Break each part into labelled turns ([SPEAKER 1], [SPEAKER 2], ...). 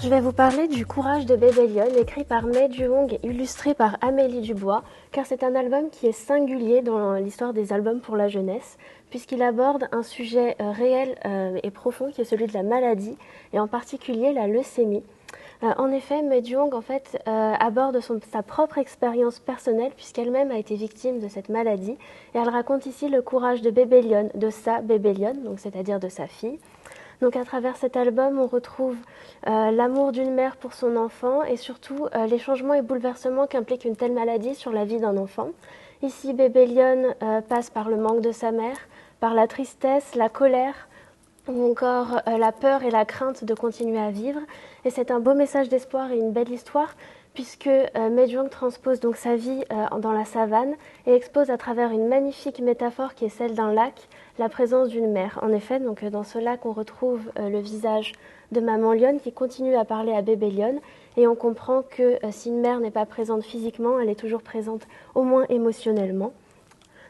[SPEAKER 1] Je vais vous parler du Courage de Bébé Lyon, écrit par Mei Ju-hong et illustré par Amélie Dubois, car c'est un album qui est singulier dans l'histoire des albums pour la jeunesse, puisqu'il aborde un sujet réel et profond qui est celui de la maladie, et en particulier la leucémie. En effet, Mei Ju-hong aborde sa propre expérience personnelle, puisqu'elle-même a été victime de cette maladie, et elle raconte ici le courage de Bébé Lyon, de sa Bébé Lyon, donc c'est-à-dire de sa fille. Donc à travers cet album, on retrouve l'amour d'une mère pour son enfant et surtout les changements et bouleversements qu'implique une telle maladie sur la vie d'un enfant. Ici, Bébé Lyon passe par le manque de sa mère, par la tristesse, la colère, ou encore la peur et la crainte de continuer à vivre. Et c'est un beau message d'espoir et une belle histoire, puisque Mei Ju-hong transpose donc sa vie dans la savane et expose à travers une magnifique métaphore qui est celle d'un lac, la présence d'une mère. En effet, donc, dans ce lac, on retrouve le visage de maman lionne qui continue à parler à bébé lionne, et on comprend que si une mère n'est pas présente physiquement, elle est toujours présente au moins émotionnellement.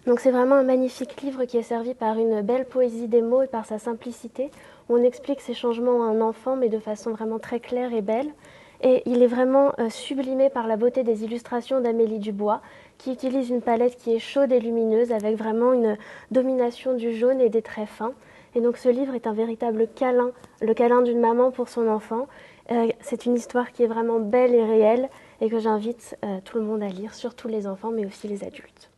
[SPEAKER 1] Donc c'est vraiment un magnifique livre qui est servi par une belle poésie des mots et par sa simplicité, où on explique ces changements à un enfant, mais de façon vraiment très claire et belle. Et il est vraiment sublimé par la beauté des illustrations d'Amélie Dubois, qui utilise une palette qui est chaude et lumineuse, avec vraiment une domination du jaune et des traits fins. Et donc ce livre est un véritable câlin, le câlin d'une maman pour son enfant. C'est une histoire qui est vraiment belle et réelle, et que j'invite tout le monde à lire, surtout les enfants, mais aussi les adultes.